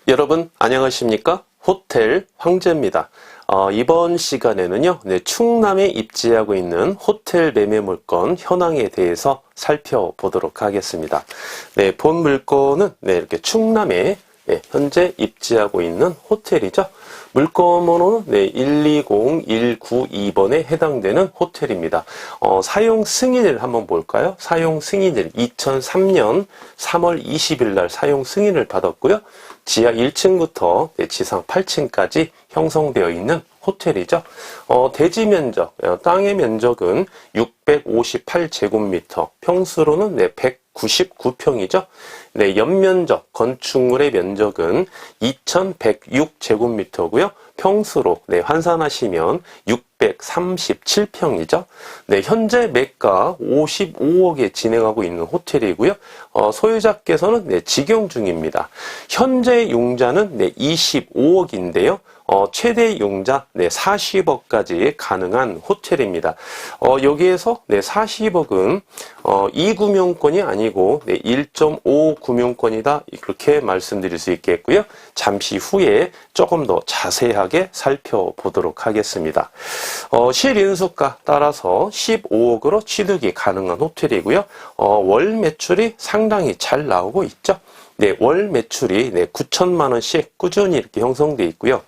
여러분 안녕하십니까? 호텔 황제입니다. 이번 시간에는요, 충남에 입지하고 있는 호텔 매매 물건 현황에 대해서 살펴보도록 하겠습니다. 본 물건은 이렇게 충남에 현재 입지하고 있는 호텔이죠. 물건 번호는 120192번에 해당되는 호텔입니다. 사용 승인을 한번 볼까요? 사용 승인을 2003년 3월 20일 날 사용 승인을 받았고요. 지하 1층부터 지상 8층까지 형성되어 있는 호텔이죠. 대지 면적, 땅의 면적은 658제곱미터, 평수로는 199평이죠. 연면적, 건축물의 면적은 2106제곱미터고요. 평수로 환산하시면 637평이죠. 현재 매가 55억에 진행하고 있는 호텔이고요. 소유자께서는 직영 중입니다. 현재 용자는 25억인데요. 최대 용자 40억까지 가능한 호텔입니다. 여기에서 40억은 2구명권이 아니고 1.5구명권이다 이렇게 말씀드릴 수 있겠고요. 잠시 후에 조금 더 자세하게 살펴보도록 하겠습니다. 실인수가 따라서 15억으로 취득이 가능한 호텔이고요. 월 매출이 상당히 잘 나오고 있죠. 월 매출이 9천만 원씩 꾸준히 이렇게 형성되어 있고요.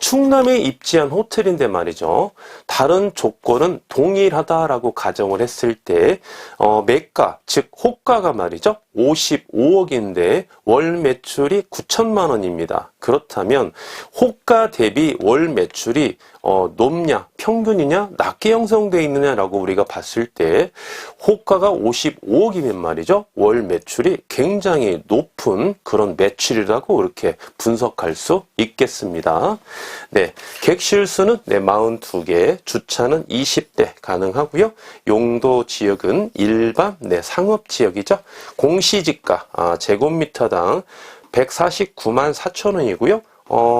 충남에 입지한 호텔인데 말이죠. 다른 조건은 동일하다라고 가정을 했을 때 매가, 즉 호가가 말이죠. 55억인데 월 매출이 9천만 원입니다. 그렇다면 호가 대비 월 매출이 높냐, 평균이냐, 낮게 형성되어 있느냐라고 우리가 봤을 때 호가가 55억이면 말이죠. 월 매출이 굉장히 높은 그런 매출이라고 이렇게 분석할 수 있겠습니다. 객실수는 42개, 주차는 20대 가능하고요. 용도 지역은 일반 상업 지역이죠. 공시지가 제곱미터당 149만 4천 원이고요.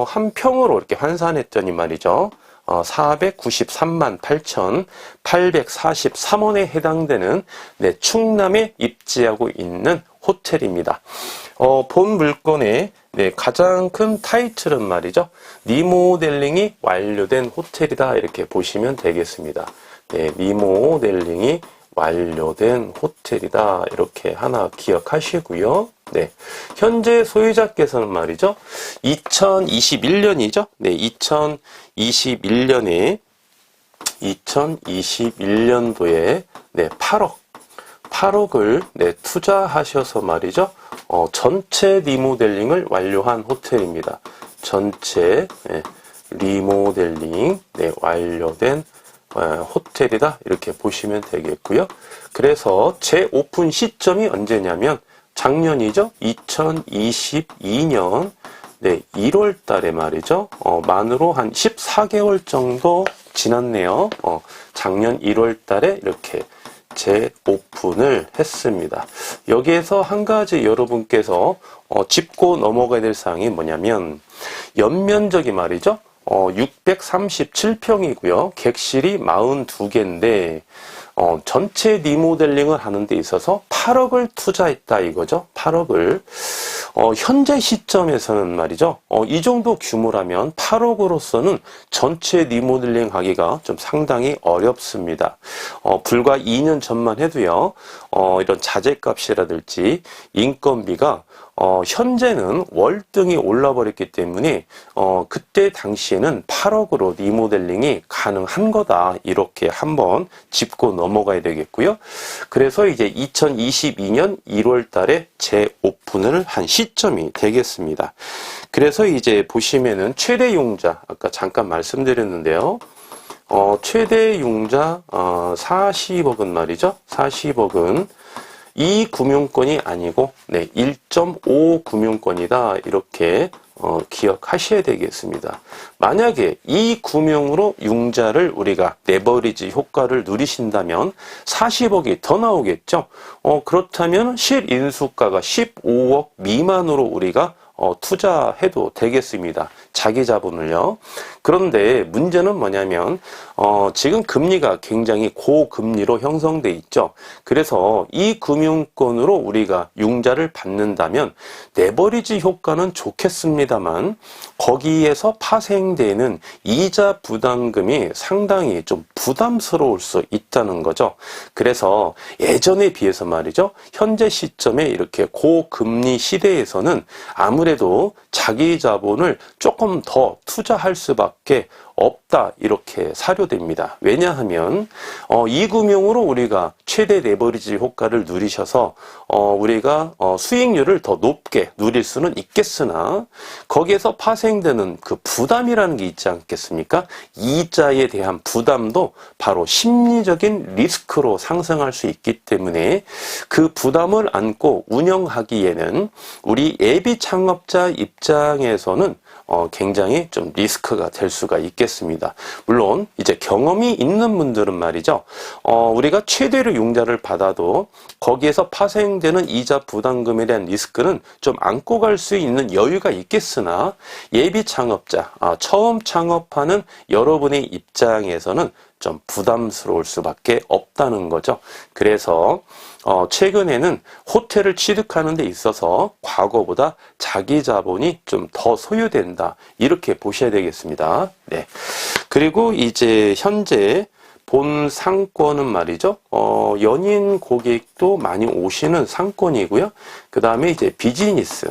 한 평으로 이렇게 환산했더니 말이죠. 493만 8,843원에 해당되는 충남에 입지하고 있는 호텔입니다. 본 물건의 가장 큰 타이틀은 말이죠. 리모델링이 완료된 호텔이다 이렇게 보시면 되겠습니다. 리모델링이 완료된 호텔이다 이렇게 하나 기억하시고요. 현재 소유자께서는 말이죠. 2021년이죠. 2021년도에 8억을 투자하셔서 말이죠. 전체 리모델링을 완료한 호텔입니다. 전체 리모델링 완료된 호텔이다 이렇게 보시면 되겠고요. 그래서 재오픈 시점이 언제냐면 작년이죠. 2022년 1월 달에 말이죠. 만으로 한 14개월 정도 지났네요. 작년 1월 달에 이렇게 재오픈을 했습니다. 여기에서 한 가지 여러분께서 짚고 넘어가야 될 사항이 뭐냐면 연면적이 말이죠. 637평이고요. 객실이 42개인데 전체 리모델링을 하는 데 있어서 8억을 투자했다 이거죠. 8억을. 현재 시점에서는 말이죠. 이 정도 규모라면 8억으로서는 전체 리모델링 하기가 좀 상당히 어렵습니다. 불과 2년 전만 해도요. 이런 자재값이라든지 인건비가 현재는 월등히 올라버렸기 때문에 그때 당시에는 8억으로 리모델링이 가능한 거다 이렇게 한번 짚고 넘어가야 되겠고요. 그래서 이제 2022년 1월 달에 재오픈을 한 시점이 되겠습니다. 그래서 이제 보시면은 최대 용자 아까 잠깐 말씀드렸는데요. 최대 용자 40억은 말이죠. 40억은 2구명권이 아니고 1.5구명권이다 이렇게 기억하셔야 되겠습니다. 만약에 2구명으로 융자를 우리가 레버리지 효과를 누리신다면 40억이 더 나오겠죠. 그렇다면 실인수가가 15억 미만으로 우리가 투자해도 되겠습니다. 자기 자본을요. 그런데 문제는 뭐냐면 지금 금리가 굉장히 고금리로 형성돼 있죠. 그래서 이 금융권으로 우리가 융자를 받는다면 레버리지 효과는 좋겠습니다만 거기에서 파생되는 이자 부담금이 상당히 좀 부담스러울 수 있다는 거죠. 그래서 예전에 비해서 말이죠. 현재 시점에 이렇게 고금리 시대에서는 아무래도 자기 자본을 조금 더 투자할 수밖에 없다 이렇게 사료됩니다. 왜냐하면 이 금융으로 우리가 최대 레버리지 효과를 누리셔서 우리가 수익률을 더 높게 누릴 수는 있겠으나 거기에서 파생되는 그 부담이라는 게 있지 않겠습니까? 이자에 대한 부담도 바로 심리적인 리스크로 상승할 수 있기 때문에 그 부담을 안고 운영하기에는 우리 예비 창업자 입장에서는 굉장히 좀 리스크가 될 수가 있겠습니다. 물론 이제 경험이 있는 분들은 말이죠. 우리가 최대로 융자를 받아도 거기에서 파생되는 이자 부담금에 대한 리스크는 좀 안고 갈 수 있는 여유가 있겠으나 예비 창업자, 처음 창업하는 여러분의 입장에서는 좀 부담스러울 수밖에 없다는 거죠. 그래서 최근에는 호텔을 취득하는 데 있어서 과거보다 자기 자본이 좀 더 소요된다. 이렇게 보셔야 되겠습니다. 네. 그리고 이제 현재 본 상권은 말이죠. 연인 고객도 많이 오시는 상권이고요. 그 다음에 이제 비즈니스,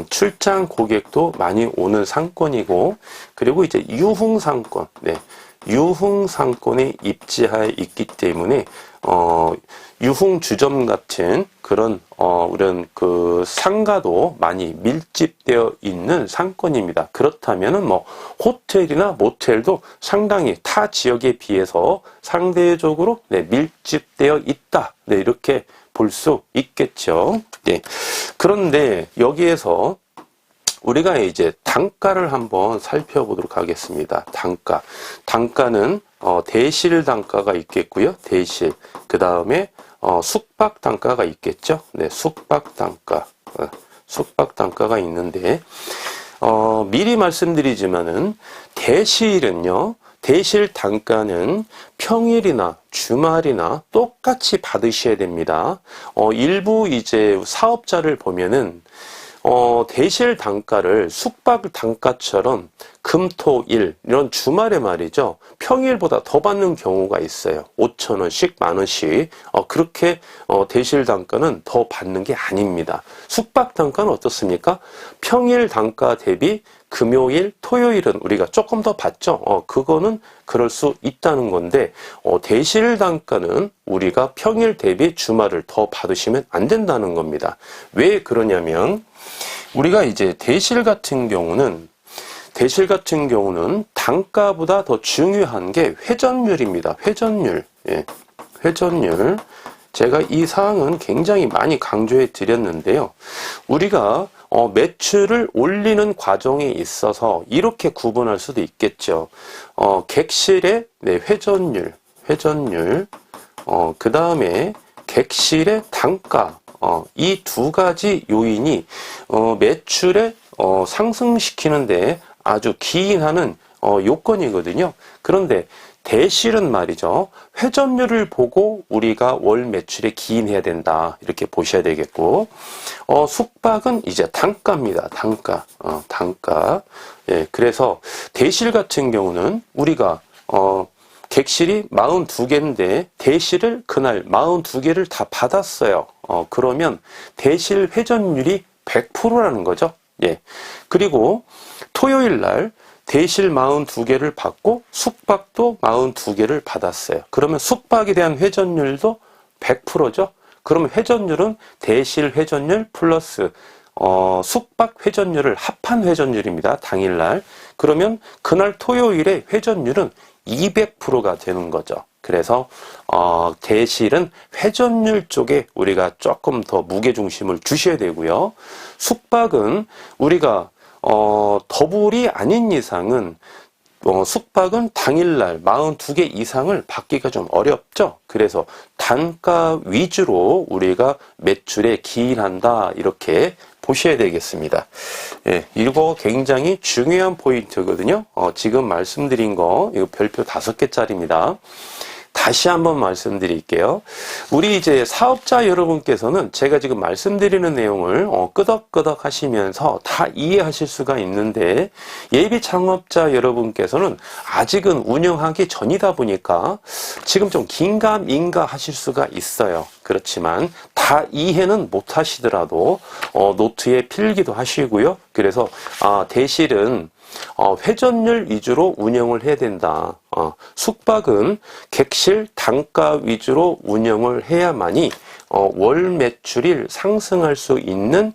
출장 고객도 많이 오는 상권이고, 그리고 이제 유흥 상권, 네. 유흥 상권에 입지하에 있기 때문에 유흥 주점 같은 그런 이런 그 상가도 많이 밀집되어 있는 상권입니다. 그렇다면은 뭐 호텔이나 모텔도 상당히 타 지역에 비해서 상대적으로 밀집되어 있다. 네, 이렇게 볼 수 있겠죠. 네. 그런데 여기에서 우리가 이제 단가를 한번 살펴보도록 하겠습니다. 단가. 단가는 대실 단가가 있겠고요. 대실. 그 다음에 숙박 단가가 있겠죠. 네, 숙박 단가. 숙박 단가가 있는데 미리 말씀드리지만은 대실은요. 대실 단가는 평일이나 주말이나 똑같이 받으셔야 됩니다. 일부 이제 사업자를 보면은 대실 단가를 숙박 단가처럼 금, 토, 일 이런 주말에 말이죠. 평일보다 더 받는 경우가 있어요. 5,000원씩, 10,000원씩. 그렇게 대실 단가는 더 받는 게 아닙니다. 숙박 단가는 어떻습니까? 평일 단가 대비 금요일, 토요일은 우리가 조금 더 받죠. 그거는 그럴 수 있다는 건데 대실 단가는 우리가 평일 대비 주말을 더 받으시면 안 된다는 겁니다. 왜 그러냐면 우리가 이제 대실 같은 경우는 단가보다 더 중요한 게 회전율입니다. 회전율. 예. 회전율. 제가 이 사항은 굉장히 많이 강조해 드렸는데요. 우리가 매출을 올리는 과정에 있어서 이렇게 구분할 수도 있겠죠. 객실의 회전율, 그 다음에 객실의 단가, 이 두 가지 요인이 매출에 상승시키는데 아주 기인하는 요건이거든요. 그런데 대실은 말이죠. 회전율을 보고 우리가 월 매출에 기인해야 된다. 이렇게 보셔야 되겠고, 숙박은 이제 단가입니다. 단가. 단가. 예, 그래서 대실 같은 경우는 우리가, 객실이 42개인데 대실을 그날 42개를 다 받았어요. 그러면 대실 회전율이 100%라는 거죠. 예. 그리고 토요일 날 대실 42개를 받고 숙박도 42개를 받았어요. 그러면 숙박에 대한 회전율도 100%죠. 그러면 회전율은 대실 회전율 플러스 숙박 회전율을 합한 회전율입니다. 당일날. 그러면 그날 토요일의 회전율은 200%가 되는 거죠. 그래서 대실은 회전율 쪽에 우리가 조금 더 무게중심을 주셔야 되고요. 숙박은 우리가 더블이 아닌 이상은 숙박은 당일날 42개 이상을 받기가 좀 어렵죠. 그래서 단가 위주로 우리가 매출에 기인한다 이렇게 보셔야 되겠습니다. 예, 이거 굉장히 중요한 포인트거든요. 지금 말씀드린 거, 이거 별표 5개짜리입니다. 다시 한번 말씀드릴게요. 우리 이제 사업자 여러분께서는 제가 지금 말씀드리는 내용을 끄덕끄덕 하시면서 다 이해하실 수가 있는데, 예비 창업자 여러분께서는 아직은 운영하기 전이다 보니까 지금 좀 긴가민가 하실 수가 있어요. 그렇지만 다 이해는 못 하시더라도 노트에 필기도 하시고요. 그래서 대실은 회전율 위주로 운영을 해야 된다. 숙박은 객실 단가 위주로 운영을 해야만이 월 매출일 상승할 수 있는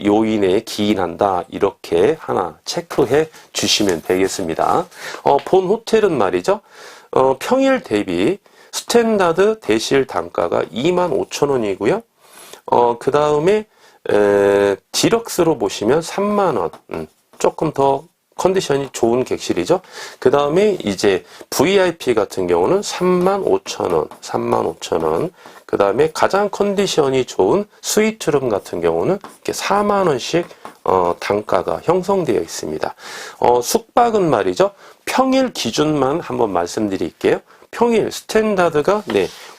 요인에 기인한다. 이렇게 하나 체크해 주시면 되겠습니다. 본 호텔은 말이죠. 평일 대비 스탠다드 대실 단가가 25,000원이고요. 그 다음에 디럭스로 보시면 30,000원. 조금 더 컨디션이 좋은 객실이죠. 그 다음에 이제 VIP 같은 경우는 35,000원, 35,000원. 그 다음에 가장 컨디션이 좋은 스위트룸 같은 경우는 이렇게 40,000원씩 단가가 형성되어 있습니다. 숙박은 말이죠. 평일 기준만 한번 말씀드릴게요. 평일 스탠다드가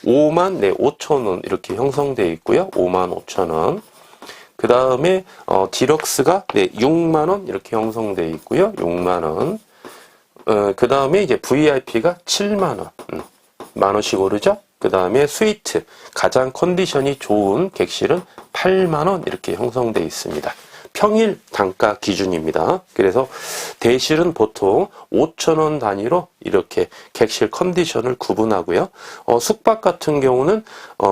55,000원 이렇게 형성되어 있고요. 55,000원. 그 다음에 디럭스가 6만원 이렇게 형성되어 있고요. 6만원. 그 다음에 이제 VIP가 7만원. 만원씩 오르죠. 그 다음에 스위트 가장 컨디션이 좋은 객실은 8만원 이렇게 형성되어 있습니다. 평일 단가 기준입니다. 그래서 대실은 보통 5,000원 단위로 이렇게 객실 컨디션을 구분하고요. 숙박 같은 경우는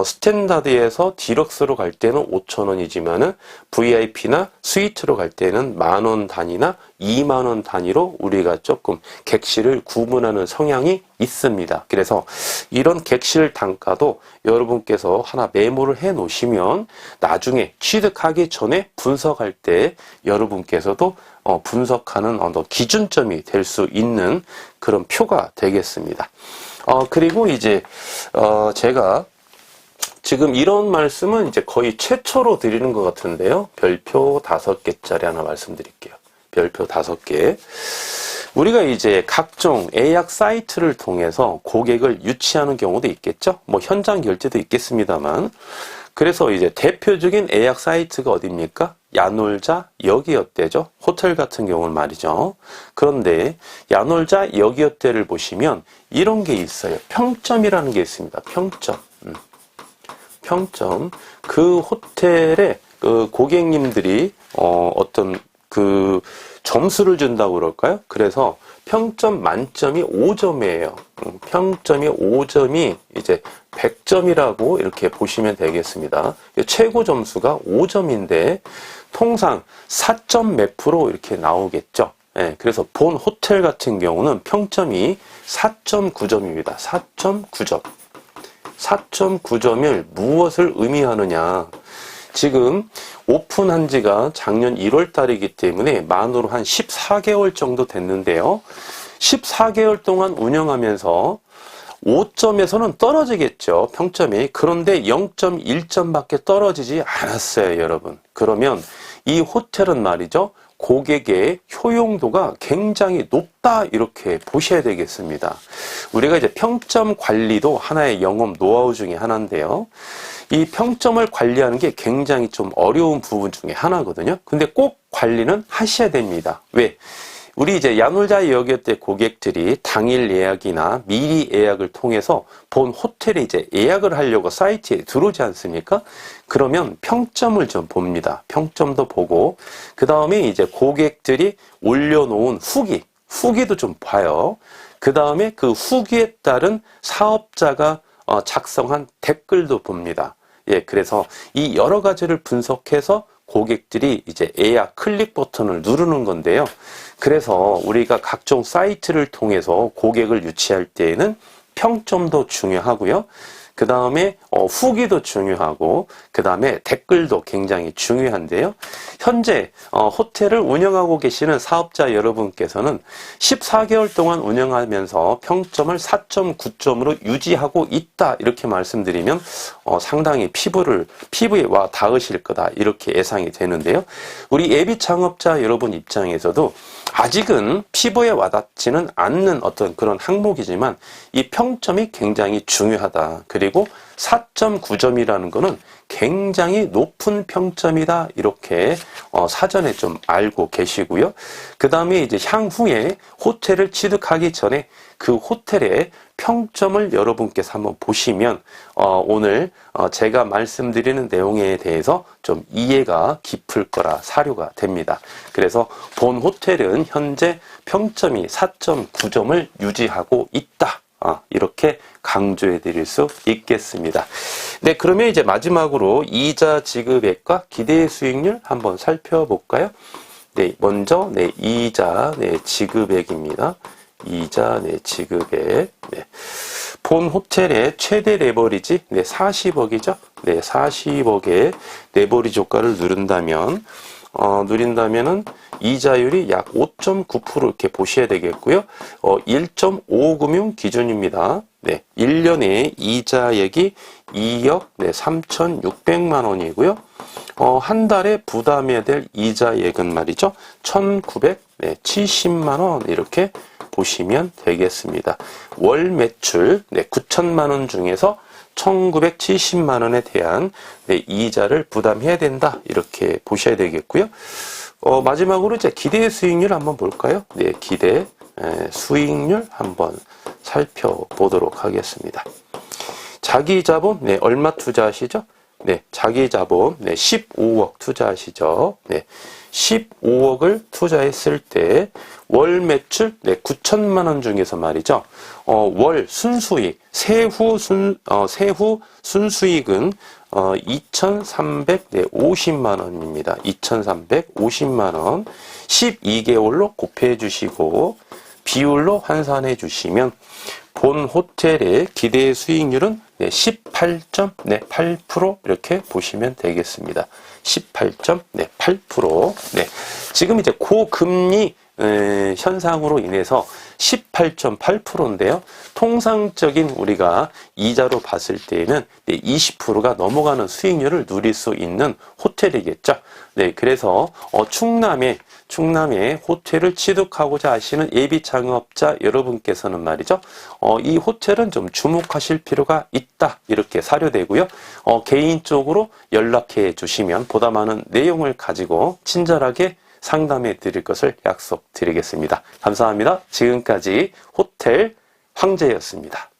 스탠다드에서 디럭스로 갈 때는 5,000원이지만은 VIP나 스위트로 갈 때는 10,000원 단위나 20,000원 단위로 우리가 조금 객실을 구분하는 성향이 있습니다. 그래서 이런 객실 단가도 여러분께서 하나 메모를 해 놓으시면 나중에 취득하기 전에 분석할 때 여러분께서도 분석하는 기준점이 될 수 있는 그런 표가 되겠습니다. 그리고 이제 제가 지금 이런 말씀은 이제 거의 최초로 드리는 것 같은데요. 별표 5개짜리 하나 말씀드릴게요. 별표 5개. 우리가 이제 각종 예약 사이트를 통해서 고객을 유치하는 경우도 있겠죠. 뭐 현장 결제도 있겠습니다만. 그래서 이제 대표적인 예약 사이트가 어디입니까? 야놀자 여기어때죠. 호텔 같은 경우는 말이죠. 그런데 야놀자 여기어때를 보시면 이런 게 있어요. 평점이라는 게 있습니다. 평점. 평점. 그 호텔에 그 고객님들이 어떤 그 점수를 준다고 그럴까요? 그래서 평점 만점이 5점이에요. 평점이 5점이 이제 100점이라고 이렇게 보시면 되겠습니다. 최고 점수가 5점인데 통상 4점 몇 프로 이렇게 나오겠죠. 예, 그래서 본 호텔 같은 경우는 평점이 4.9점입니다. 4.9점. 4.9점을 무엇을 의미하느냐. 지금 오픈한 지가 작년 1월 달이기 때문에 만으로 한 14개월 정도 됐는데요. 14개월 동안 운영하면서 5점에서는 떨어지겠죠. 평점이. 그런데 0.1점밖에 떨어지지 않았어요, 여러분. 그러면 이 호텔은 말이죠. 고객의 효용도가 굉장히 높다 이렇게 보셔야 되겠습니다. 우리가 이제 평점 관리도 하나의 영업 노하우 중에 하나인데요. 이 평점을 관리하는 게 굉장히 좀 어려운 부분 중에 하나거든요. 근데 꼭 관리는 하셔야 됩니다. 왜? 우리 이제 야놀자 여기어때 고객들이 당일 예약이나 미리 예약을 통해서 본 호텔에 이제 예약을 하려고 사이트에 들어오지 않습니까? 그러면 평점을 좀 봅니다. 평점도 보고, 그 다음에 이제 고객들이 올려놓은 후기도 좀 봐요. 그 다음에 그 후기에 따른 사업자가 작성한 댓글도 봅니다. 예, 그래서 이 여러 가지를 분석해서 고객들이 이제 예약 클릭 버튼을 누르는 건데요. 그래서 우리가 각종 사이트를 통해서 고객을 유치할 때에는 평점도 중요하고요. 그 다음에 후기도 중요하고 그 다음에 댓글도 굉장히 중요한데요. 현재 호텔을 운영하고 계시는 사업자 여러분께서는 14개월 동안 운영하면서 평점을 4.9점으로 유지하고 있다 이렇게 말씀드리면 상당히 피부에 와 닿으실 거다 이렇게 예상이 되는데요. 우리 예비 창업자 여러분 입장에서도 아직은 피부에 와닿지는 않는 어떤 그런 항목이지만 이 평점이 굉장히 중요하다. 그리고 4.9점이라는 거는 굉장히 높은 평점이다. 이렇게 사전에 좀 알고 계시고요. 그 다음에 이제 향후에 호텔을 취득하기 전에 그 호텔의 평점을 여러분께서 한번 보시면 오늘 제가 말씀드리는 내용에 대해서 좀 이해가 깊을 거라 사료가 됩니다. 그래서 본 호텔은 현재 평점이 4.9점을 유지하고 있다. 이렇게 강조해 드릴 수 있겠습니다. 네, 그러면 이제 마지막으로 이자 지급액과 기대 수익률 한번 살펴볼까요? 네, 먼저 이자 지급액입니다. 이자 지급액. 네. 본 호텔의 최대 레버리지 40억이죠. 네, 40억의 레버리지 효과를 누린다면은 이자율이 약 5.9% 이렇게 보셔야 되겠고요. 1.5금융 기준입니다. 네, 1년에 이자액이 2억 3,600만 원이고요. 한 달에 부담해야 될 이자액은 말이죠. 1,970만 원 이렇게 보시면 되겠습니다. 월 매출 9천만 원 중에서 1,970만 원에 대한 이자를 부담해야 된다. 이렇게 보셔야 되겠고요. 마지막으로 이제 기대 수익률 한번 볼까요? 네, 기대 수익률 한번 살펴보도록 하겠습니다. 자기 자본 얼마 투자하시죠? 네, 자기 자본 15억 투자하시죠. 네, 15억을 투자했을 때 월 매출 9천만 원 중에서 말이죠. 월 순수익, 세후 순수익은 2,350만 원입니다. 2,350만 원. 12개월로 곱해 주시고 비율로 환산해 주시면 본 호텔의 기대 수익률은 18.8% 이렇게 보시면 되겠습니다. 18.8%. 네. 지금 이제 고금리 현상으로 인해서 18.8%인데요. 통상적인 우리가 이자로 봤을 때에는 20%가 넘어가는 수익률을 누릴 수 있는 호텔이겠죠. 네, 그래서 충남에 호텔을 취득하고자 하시는 예비 창업자 여러분께서는 말이죠. 이 호텔은 좀 주목하실 필요가 있다. 이렇게 사료되고요. 개인적으로 연락해 주시면 보다 많은 내용을 가지고 친절하게 상담해 드릴 것을 약속드리겠습니다. 감사합니다. 지금까지 호텔 황제였습니다.